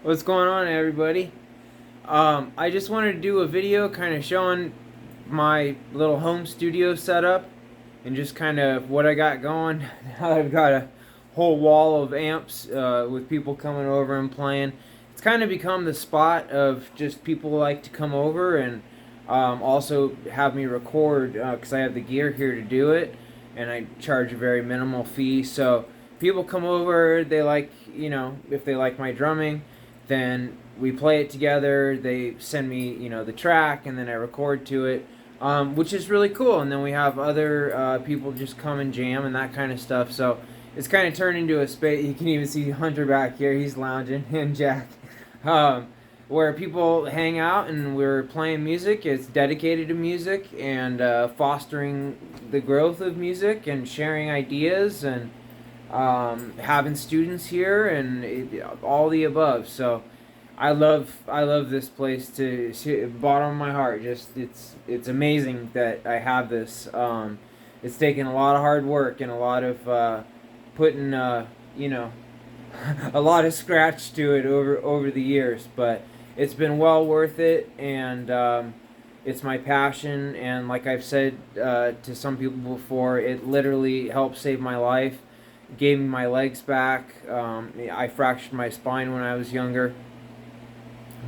What's going on, everybody? I just wanted to do a video kind of showing my little home studio setup and just kind of what I got going. Now I've got a whole wall of amps with people coming over and playing. It's kind of become the spot of just people like to come over and also have me record because I have the gear here to do it, and I charge a very minimal fee. So people come over, they like, if they like my drumming, then we play it together. They send me, the track, and then I record to it, which is really cool. And then we have other people just come and jam and that kind of stuff. So it's kind of turned into a space. You can even see Hunter back here. He's lounging, and Jack. Um, where people hang out and we're playing music. It's dedicated to music and fostering the growth of music and sharing ideas and having students here and all the above. So I love this place to bottom of my heart. Just it's amazing that I have this. It's taken a lot of hard work and a lot of putting you know a lot of scratch to it over the years, but it's been well worth it, and it's my passion. And like I've said to some people before, it literally helped save my life, gave me my legs back. I fractured my spine when I was younger.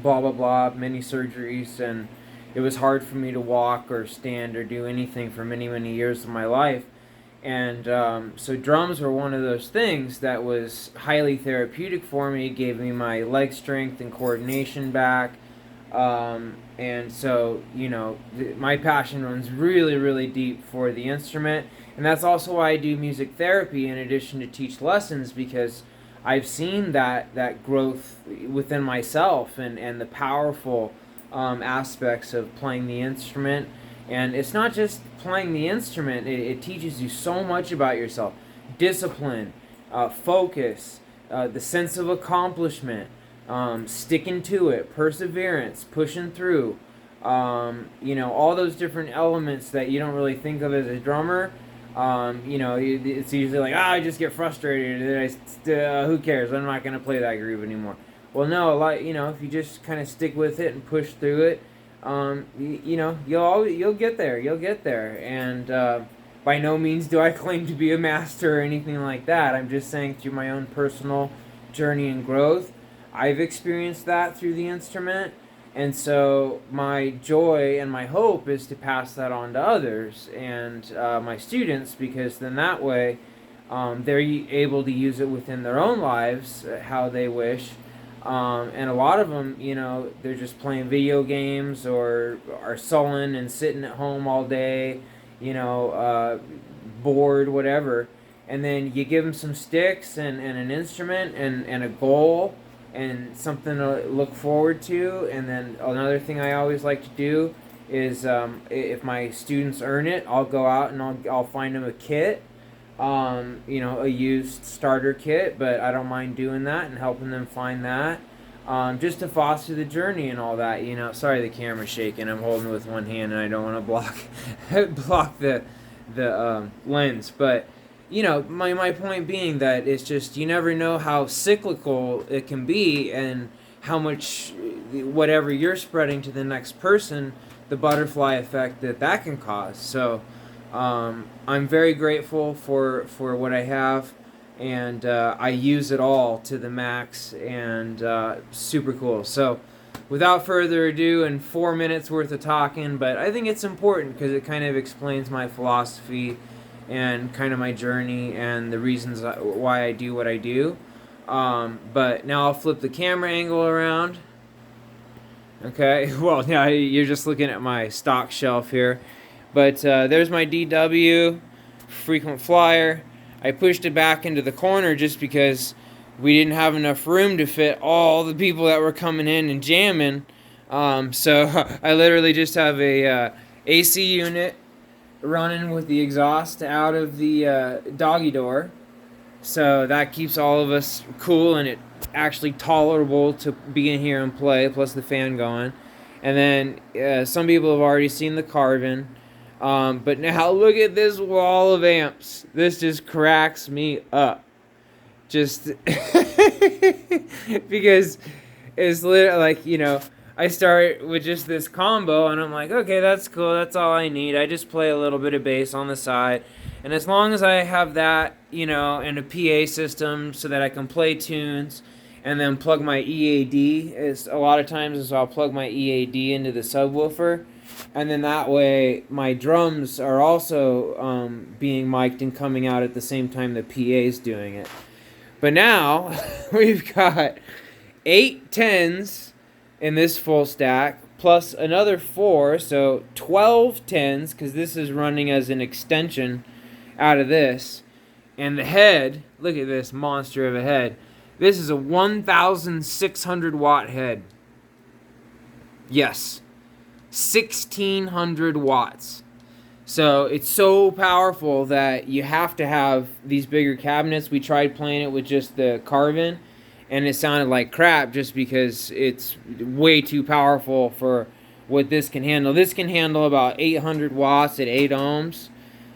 Blah blah blah, many surgeries, and it was hard for me to walk or stand or do anything for many years of my life. And so drums were one of those things that was highly therapeutic for me. It gave me my leg strength and coordination back. And so, my passion runs really deep for the instrument. And that's also why I do music therapy in addition to teach lessons, because I've seen that growth within myself and the powerful aspects of playing the instrument. And it's not just playing the instrument, it teaches you so much about yourself: discipline, focus, the sense of accomplishment, sticking to it, perseverance, pushing through. All those different elements that you don't really think of as a drummer. It's usually like, I just get frustrated. Who cares? I'm not going to play that groove anymore. Well, no, if you just kind of stick with it and push through it, you'll get there. You'll get there. And by no means do I claim to be a master or anything like that. I'm just saying, through my own personal journey and growth, I've experienced that through the instrument. And so my joy and my hope is to pass that on to others and my students, because then that way they're able to use it within their own lives how they wish. And a lot of them, they're just playing video games or are sullen and sitting at home all day, bored, whatever. And then you give them some sticks and an instrument and a goal and something to look forward to. And then another thing I always like to do is, if my students earn it, I'll go out and I'll find them a kit, a used starter kit, but I don't mind doing that and helping them find that, just to foster the journey and all that. Sorry, the camera's shaking. I'm holding it with one hand and I don't want to block the lens, but my point being that it's just, you never know how cyclical it can be, and how much whatever you're spreading to the next person, the butterfly effect that can cause. So I'm very grateful for what I have, and I use it all to the max, and super cool. So without further ado, and 4 minutes worth of talking, but I think it's important because it kind of explains my philosophy and kind of my journey and the reasons why I do what I do. But now I'll flip the camera angle around. Okay, well, yeah, you're just looking at my stock shelf here. But there's my DW frequent flyer. I pushed it back into the corner just because we didn't have enough room to fit all the people that were coming in and jamming. So I literally just have a AC unit running with the exhaust out of the doggy door, so that keeps all of us cool and it actually tolerable to be in here and play, plus the fan going. And then some people have already seen the carving, but now look at this wall of amps. This just cracks me up, just because is literally like, I start with just this combo, and I'm like, okay, that's cool. That's all I need. I just play a little bit of bass on the side. And as long as I have that, and a PA system so that I can play tunes and then plug my EAD, is a lot of times is I'll plug my EAD into the subwoofer. And then that way my drums are also being mic'd and coming out at the same time the PA's doing it. But now we've got 8 10s in this full stack, plus another 4, so 12 10s, because this is running as an extension out of this. And the head, look at this monster of a head. This is a 1,600 watt head. Yes, 1,600 watts. So it's so powerful that you have to have these bigger cabinets. We tried playing it with just the Carvin, and it sounded like crap just because it's way too powerful for what this can handle. This can handle about 800 watts at 8 ohms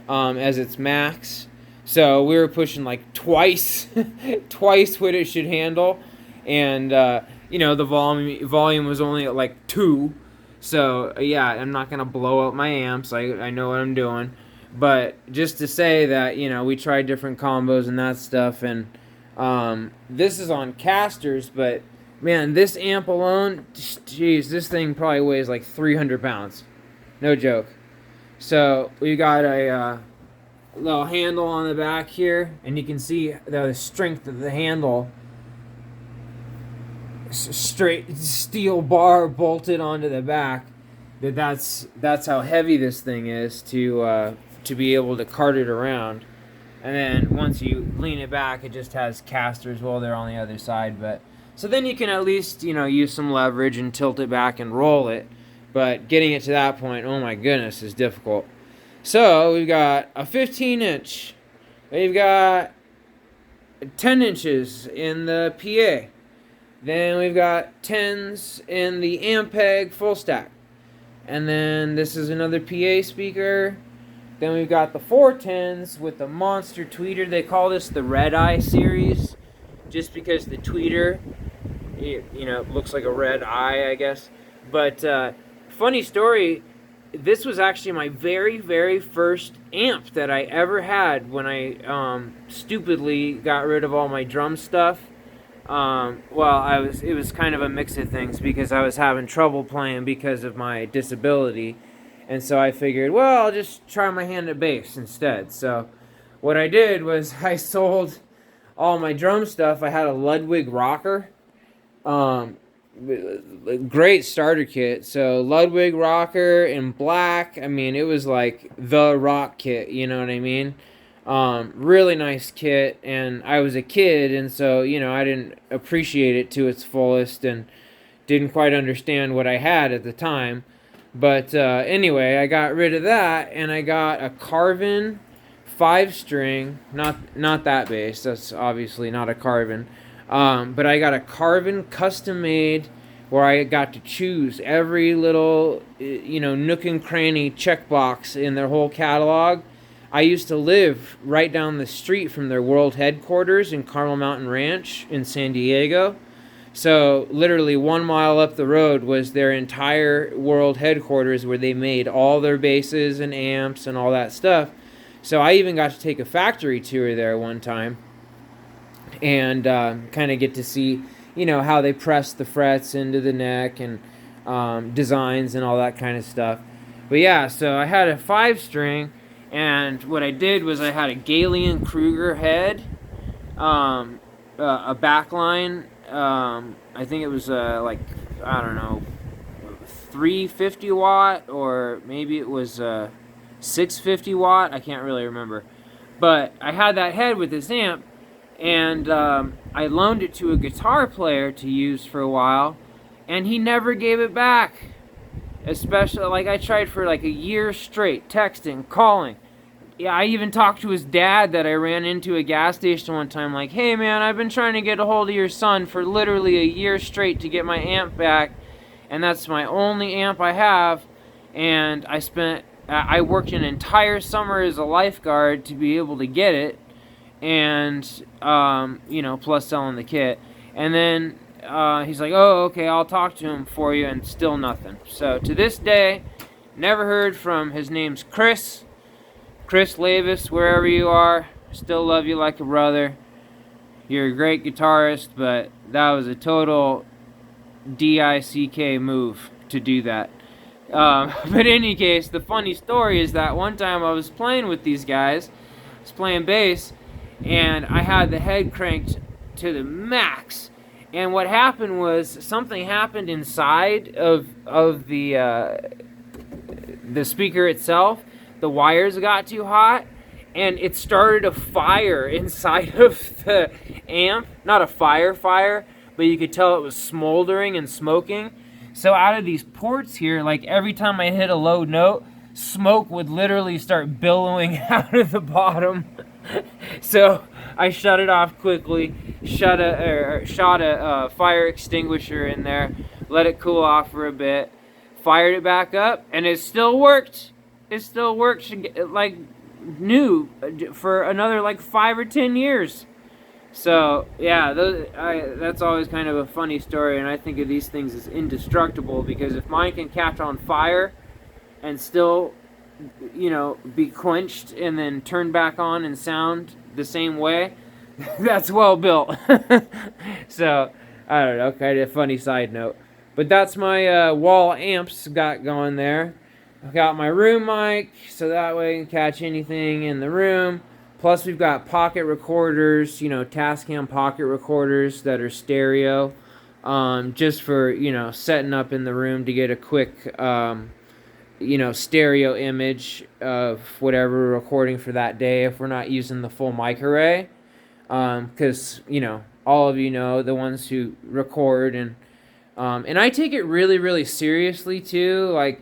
as its max. So we were pushing like twice what it should handle. And, the volume was only at like 2. So, yeah, I'm not going to blow up my amps. I know what I'm doing. But just to say that, we tried different combos and that stuff. And this is on casters, but, man, this amp alone, geez, this thing probably weighs like 300 pounds. No joke. So, we got a little handle on the back here. And you can see the strength of the handle. Straight steel bar bolted onto the back. That's how heavy this thing is to be able to cart it around. And then once you lean it back, it just has casters while they're on the other side. But so then you can at least use some leverage and tilt it back and roll it. But getting it to that point, oh my goodness, is difficult. So we've got a 15-inch. We've got 10 inches in the PA. Then we've got 10s in the Ampeg full stack. And then this is another PA speaker. Then we've got the 410s with the monster tweeter. They call this the Red Eye series, just because the tweeter, looks like a red eye, I guess. But funny story, this was actually my very, very first amp that I ever had when I stupidly got rid of all my drum stuff. It was kind of a mix of things because I was having trouble playing because of my disability. And so I figured, well, I'll just try my hand at bass instead. So what I did was I sold all my drum stuff. I had a Ludwig rocker. Great starter kit. So Ludwig rocker in black. I mean, it was like the rock kit, you know what I mean? Really nice kit, and I was a kid, and so, I didn't appreciate it to its fullest, and didn't quite understand what I had at the time, but, anyway, I got rid of that, and I got a Carvin 5-string, not that bass, that's obviously not a Carvin, but I got a Carvin custom-made, where I got to choose every little, nook and cranny checkbox in their whole catalog. I used to live right down the street from their world headquarters in Carmel Mountain Ranch in San Diego. So literally 1 mile up the road was their entire world headquarters where they made all their basses and amps and all that stuff. So I even got to take a factory tour there one time and kind of get to see, how they press the frets into the neck and designs and all that kind of stuff. But yeah, so I had a 5-string. And what I did was I had a Galen Kruger head, a backline. I think it was 350 watt, or maybe it was 650 watt. I can't really remember. But I had that head with this amp, and I loaned it to a guitar player to use for a while, and he never gave it back. Especially, I tried for a year straight, texting, calling. Yeah, I even talked to his dad that I ran into a gas station one time, like, hey man, I've been trying to get a hold of your son for literally a year straight to get my amp back, and that's my only amp I have, and I worked an entire summer as a lifeguard to be able to get it, and, plus selling the kit. And then he's like, oh, okay, I'll talk to him for you, and still nothing. So to this day, never heard from, his name's Chris Lavis, wherever you are. Still love you like a brother. You're a great guitarist, but that was a total DICK move to do that. But in any case, the funny story is that one time I was playing with these guys, I was playing bass, and I had the head cranked to the max. And what happened was something happened inside of the speaker itself. The wires got too hot, and it started a fire inside of the amp. Not a fire, but you could tell it was smoldering and smoking. So out of these ports here, like every time I hit a low note, smoke would literally start billowing out of the bottom. So I shut it off quickly, shot a fire extinguisher in there, let it cool off for a bit, fired it back up, and it still worked. It still worked like new for another like 5 or 10 years. So yeah, that's always kind of a funny story, and I think of these things as indestructible, because if mine can catch on fire and still, you know, be quenched and then turn back on and sound the same way, that's well built. So I don't know, kind of a funny side note. But that's my wall amps got going there. I've got my room mic, so that way I can catch anything in the room. Plus we've got pocket recorders, you know, Tascam pocket recorders that are stereo, just for, you know, setting up in the room to get a quick, you know, stereo image of whatever we're recording for that day if we're not using the full mic array. Because, you know, all of you know, the ones who record, and I take it really, really seriously too. Like,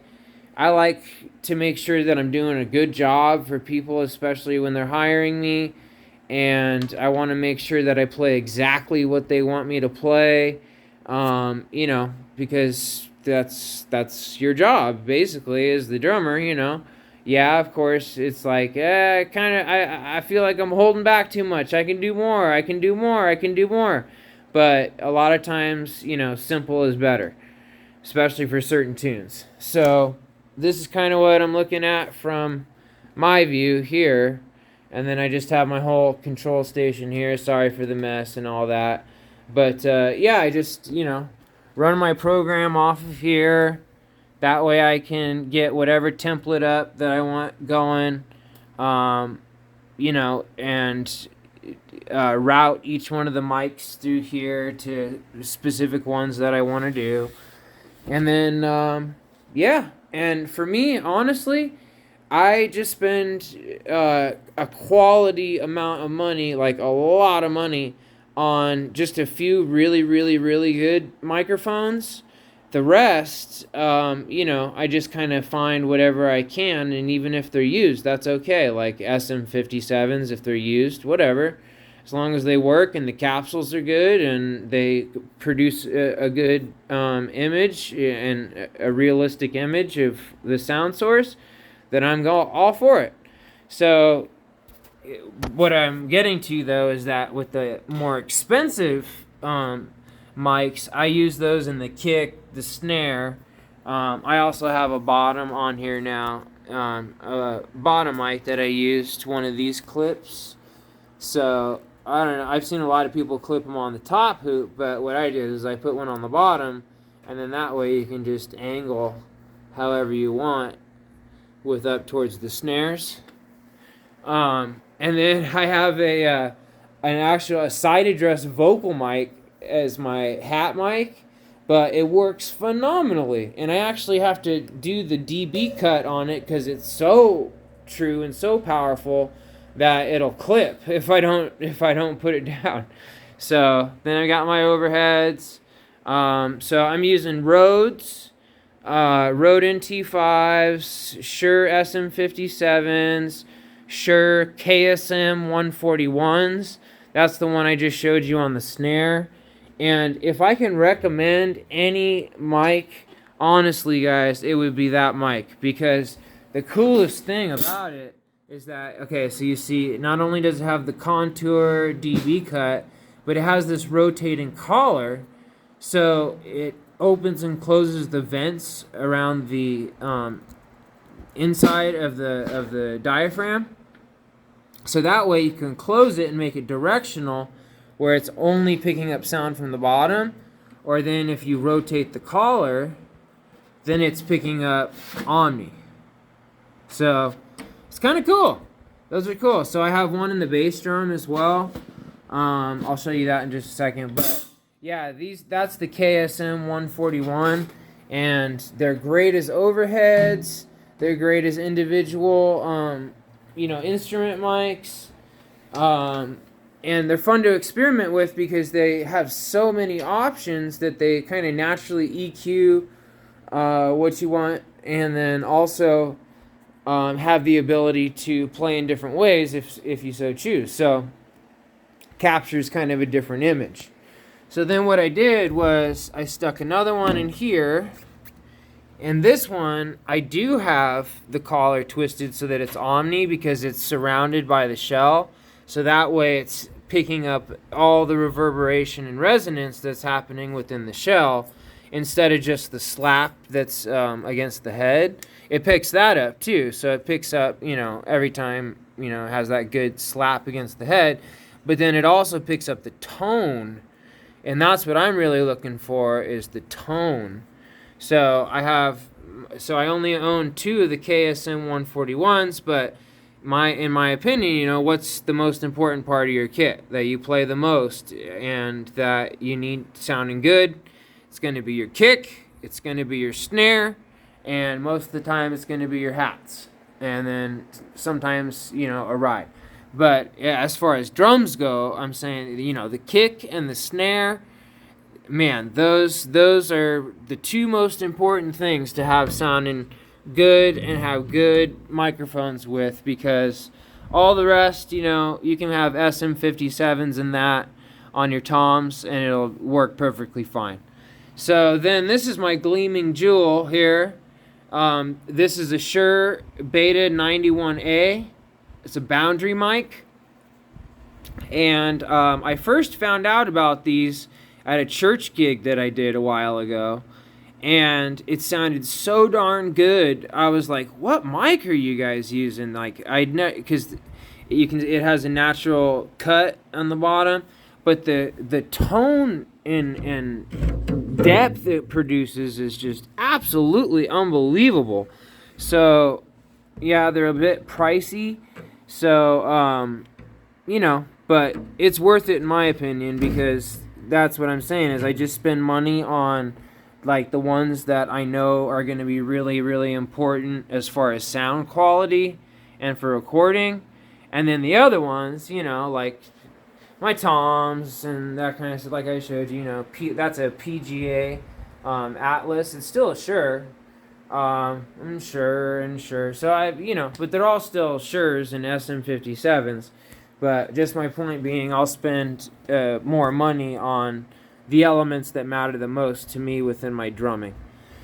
I like to make sure that I'm doing a good job for people, especially when they're hiring me, and I want to make sure that I play exactly what they want me to play, you know, because that's your job, basically, as the drummer, you know. Yeah, of course, it's like, I feel like I'm holding back too much. I can do more, I can do more, I can do more. But a lot of times, you know, simple is better, especially for certain tunes. So this is kind of what I'm looking at from my view here. And then I just have my whole control station here. Sorry for the mess and all that. But yeah, I just, you know, run my program off of here. That way I can get whatever template up that I want going, you know, and route each one of the mics through here to specific ones that I want to do. And then, yeah. And for me, honestly, I just spend a quality amount of money, like a lot of money, on just a few really, really, really good microphones. The rest, you know, I just kind of find whatever I can, and even if they're used, that's okay. Like SM57s, if they're used, whatever. As long as they work and the capsules are good and they produce a good image and a realistic image of the sound source, then I'm all for it. So what I'm getting to, though, is that with the more expensive mics, I use those in the kick, the snare. I also have a bottom on here now, a bottom mic that I used, one of these clips. So I don't know, I've seen a lot of people clip them on the top hoop, but what I did is I put one on the bottom, and then that way you can just angle however you want with up towards the snares. And then I have a side address vocal mic as my hat mic, but it works phenomenally, and I actually have to do the dB cut on it because it's so true and so powerful that it'll clip if I don't put it down. So then I got my overheads. So I'm using Rhodes, Rode NT5s, Shure SM57s, Shure KSM 141s. That's the one I just showed you on the snare. And if I can recommend any mic, honestly, guys, it would be that mic, because the coolest thing about it is that, okay, so you see, not only does it have the contour dB cut, but it has this rotating collar. So it opens and closes the vents around the inside of the diaphragm. So that way you can close it and make it directional, where it's only picking up sound from the bottom. Or then if you rotate the collar, then it's picking up omni. So it's kind of cool. Those are cool. So I have one in the bass drum as well. I'll show you that in just a second. But yeah, that's the KSM 141, and they're great as overheads. They're great as individual, instrument mics. And they're fun to experiment with because they have so many options that they kind of naturally EQ what you want, and then also have the ability to play in different ways if you so choose. So captures kind of a different image. So then what I did was I stuck another one in here, and this one I do have the collar twisted so that it's omni because it's surrounded by the shell. So that way it's picking up all the reverberation and resonance that's happening within the shell instead of just the slap that's against the head. It picks that up too. So it picks up, every time, it has that good slap against the head. But then it also picks up the tone. And that's what I'm really looking for, is the tone. So I only own 2 of the KSM 141s, but in my opinion, what's the most important part of your kit that you play the most and that you need sounding good? It's going to be your kick, it's going to be your snare, and most of the time it's going to be your hats, and then sometimes, a ride. But yeah, as far as drums go, I'm saying, the kick and the snare, man, those are the 2 most important things to have sounding good and have good microphones with, because all the rest, you can have SM57s and that on your toms and it'll work perfectly fine. So then this is my gleaming jewel here. This is a Shure Beta 91A. It's a boundary mic. And I first found out about these at a church gig that I did a while ago. And it sounded so darn good. I was like, "What mic are you guys using?" Like, because it has a natural cut on the bottom, but the tone and depth it produces is just absolutely unbelievable. So, yeah, they're a bit pricey. So, but it's worth it in my opinion, because that's what I'm saying is I just spend money on like the ones that I know are going to be really, really important as far as sound quality and for recording. And then the other ones, like my toms and that kind of stuff, like I showed you, that's a PGA Atlas. It's still a Shure. And Shure. So but they're all still Shures and SM57s. But just my point being, I'll spend more money on the elements that matter the most to me within my drumming.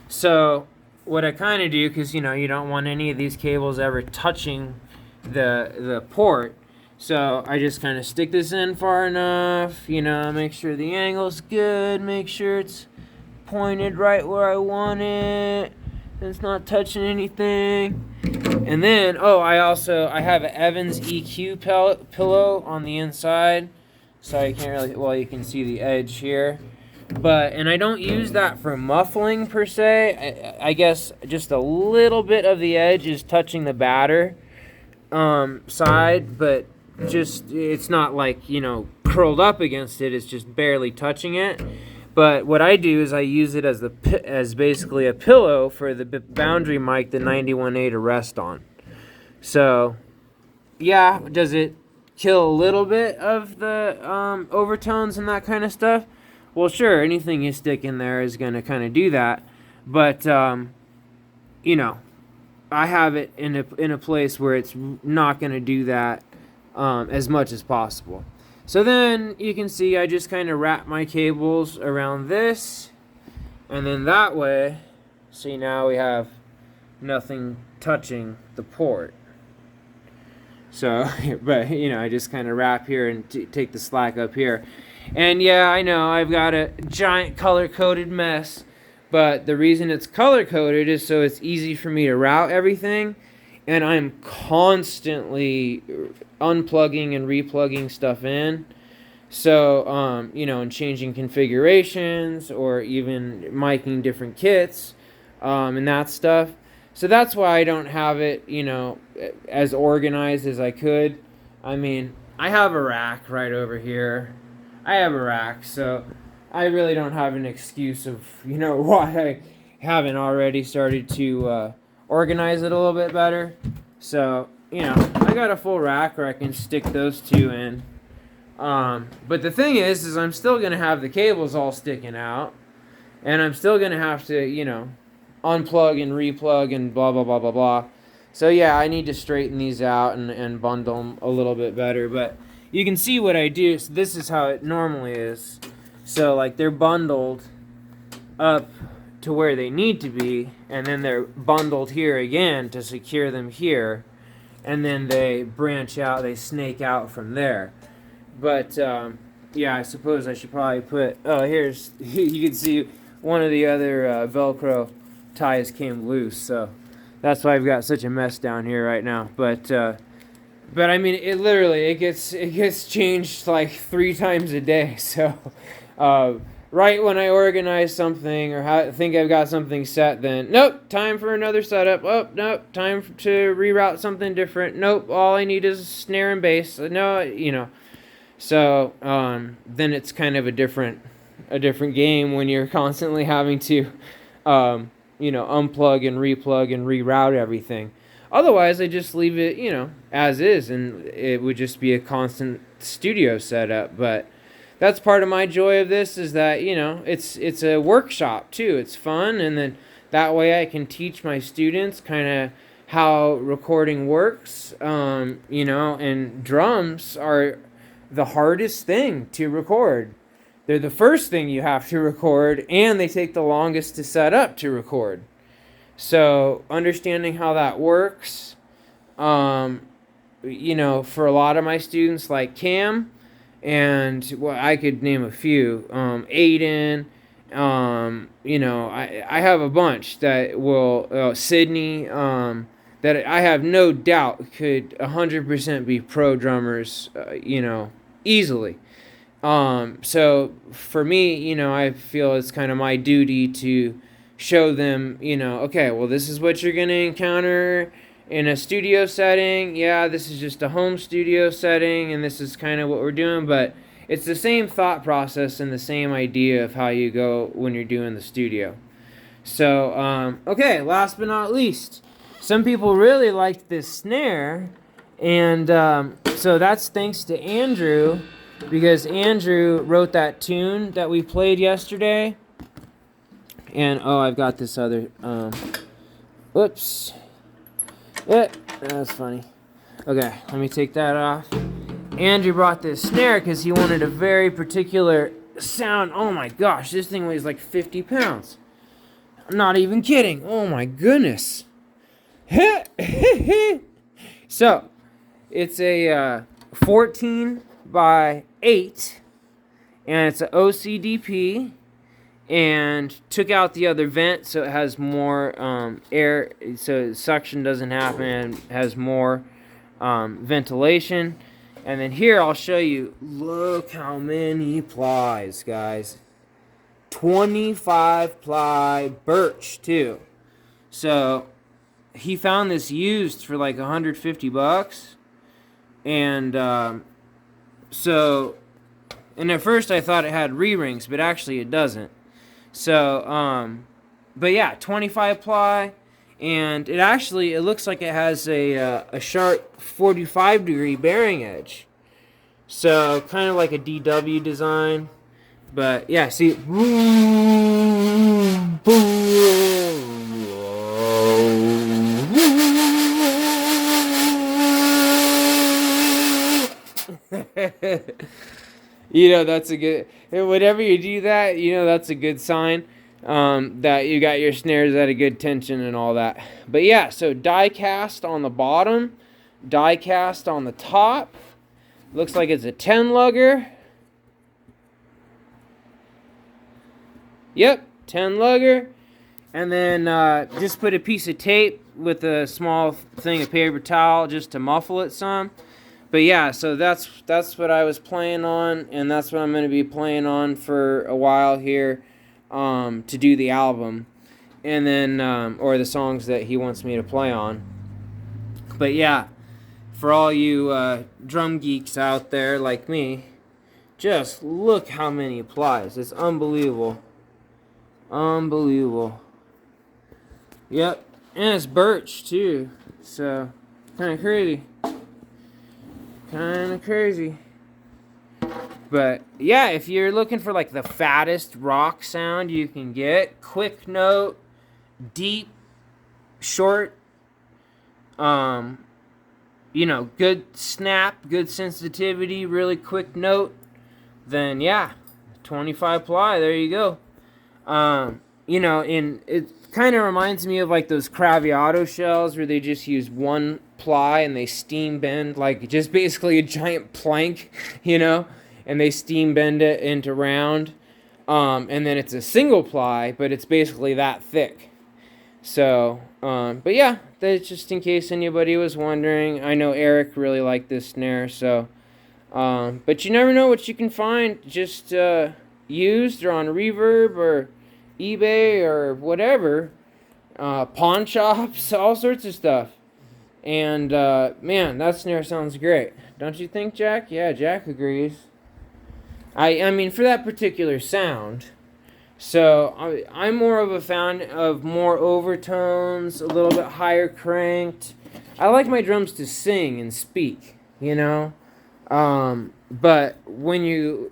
So what I kind of do, because you don't want any of these cables ever touching the port, so I just kind of stick this in far enough, make sure the angle's good, make sure it's pointed right where I want it, it's not touching anything. And then I have an Evans EQ pillow on the inside. So you can't really, you can see the edge here. And I don't use that for muffling per se. I guess just a little bit of the edge is touching the batter side, but it's not like, curled up against it. It's just barely touching it. But what I do is I use it as basically a pillow for the boundary mic, the 91A, to rest on. So, yeah, does it kill a little bit of the overtones and that kind of stuff? Well, sure, anything you stick in there is going to kind of do that. But, I have it in a place where it's not going to do that as much as possible. So then you can see I just kind of wrap my cables around this. And then that way, see, now we have nothing touching the port. So, but I just kind of wrap here and take the slack up here. And yeah, I know I've got a giant color-coded mess, but the reason it's color-coded is so it's easy for me to route everything, and I'm constantly unplugging and replugging stuff in. So, and changing configurations or even miking different kits, and that stuff. So that's why I don't have it, as organized as I could. I mean, I have a rack right over here. I have a rack, so I really don't have an excuse of, why I haven't already started to organize it a little bit better. So, I got a full rack where I can stick those two in. But the thing is I'm still going to have the cables all sticking out, and I'm still going to have to, unplug and replug and blah, blah, blah, blah, blah. So yeah, I need to straighten these out and bundle them a little bit better, but you can see what I do. So this is how it normally is. So like they're bundled up to where they need to be, and then they're bundled here again to secure them here, and then they branch out, they snake out from there. But yeah, I suppose I should probably put, here's, you can see one of the other Velcro ties came loose, so that's why I've got such a mess down here right now. But I mean, it gets changed like 3 times a day. So right when I organize something or think I've got something set, then nope, time for another setup. Oh, nope, time to reroute something different. Nope, all I need is a snare and bass. No, So then it's kind of a different game when you're constantly having to unplug and replug and reroute everything. Otherwise, I just leave it, as is, and it would just be a constant studio setup. But that's part of my joy of this, is that, it's a workshop too. It's fun, and then that way I can teach my students kind of how recording works, and drums are the hardest thing to record. They're the first thing you have to record, and they take the longest to set up to record. So understanding how that works, for a lot of my students like Cam, and I could name a few, Aiden, I have a bunch that will, Sydney, that I have no doubt could 100% be pro drummers, easily. So for me, I feel it's kind of my duty to show them, okay, well, this is what you're going to encounter in a studio setting. Yeah, this is just a home studio setting, and this is kind of what we're doing, but it's the same thought process and the same idea of how you go when you're doing the studio. So, okay, last but not least, some people really liked this snare, and so that's thanks to Andrew, because Andrew wrote that tune that we played yesterday. And I've got this other whoops. That's funny. Okay, let me take that off. Andrew brought this snare because he wanted a very particular sound. Oh my gosh, this thing weighs like 50 pounds. I'm not even kidding. Oh my goodness. So, it's a 14 by 8, and it's an OCDP, and took out the other vent so it has more air, so suction doesn't happen, and has more ventilation. And then here I'll show you, look how many plies, guys. 25 ply birch too. So he found this used for like $150, and and at first I thought it had re-rings, but actually it doesn't. So, but yeah, 25 ply, and it looks like it has a sharp 45-degree bearing edge. So, kind of like a DW design. But yeah, see, that's a good, whenever you do that, that's a good sign that you got your snares at a good tension and all that. But yeah, so die cast on the bottom, die cast on the top. Looks like it's a 10 lugger. Yep, 10 lugger. And then just put a piece of tape with a small thing of paper towel just to muffle it some. But yeah, so that's what I was playing on, and that's what I'm going to be playing on for a while here to do the album. And then, or the songs that he wants me to play on. But yeah, for all you drum geeks out there like me, just look how many plies. It's unbelievable. Unbelievable. Yep, and it's birch too, so kind of crazy. Kind of crazy. But yeah, if you're looking for like the fattest rock sound you can get, quick note, deep, short, you know, good snap, good sensitivity, really quick note, then yeah, 25 ply, there you go. You know, and it kind of reminds me of like those Craviotto shells where they just use one ply and they steam bend, like just basically a giant plank, you know, and they steam bend it into round. And then it's a single ply, but it's basically that thick. So, but yeah, that's just in case anybody was wondering. I know Eric really liked this snare, so, but you never know what you can find just used or on Reverb or eBay or whatever, pawn shops, all sorts of stuff. And man, that snare sounds great, don't you think, Jack? Yeah, Jack agrees. I mean, for that particular sound. So I'm more of a fan of more overtones, a little bit higher cranked. I like my drums to sing and speak, you know. But when you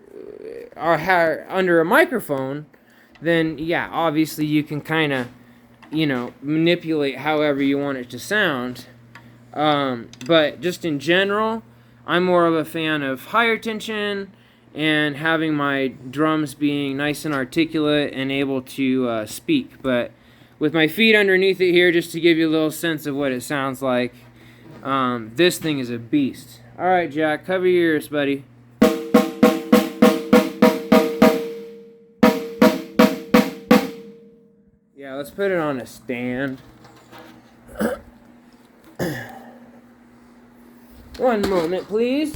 are under a microphone, then yeah, obviously you can kind of, you know, manipulate however you want it to sound. But just in general, I'm more of a fan of higher tension and having my drums being nice and articulate and able to speak. But with my feet underneath it here, just to give you a little sense of what it sounds like, this thing is a beast. All right, Jack, cover your ears, buddy. Yeah, let's put it on a stand. One moment, please.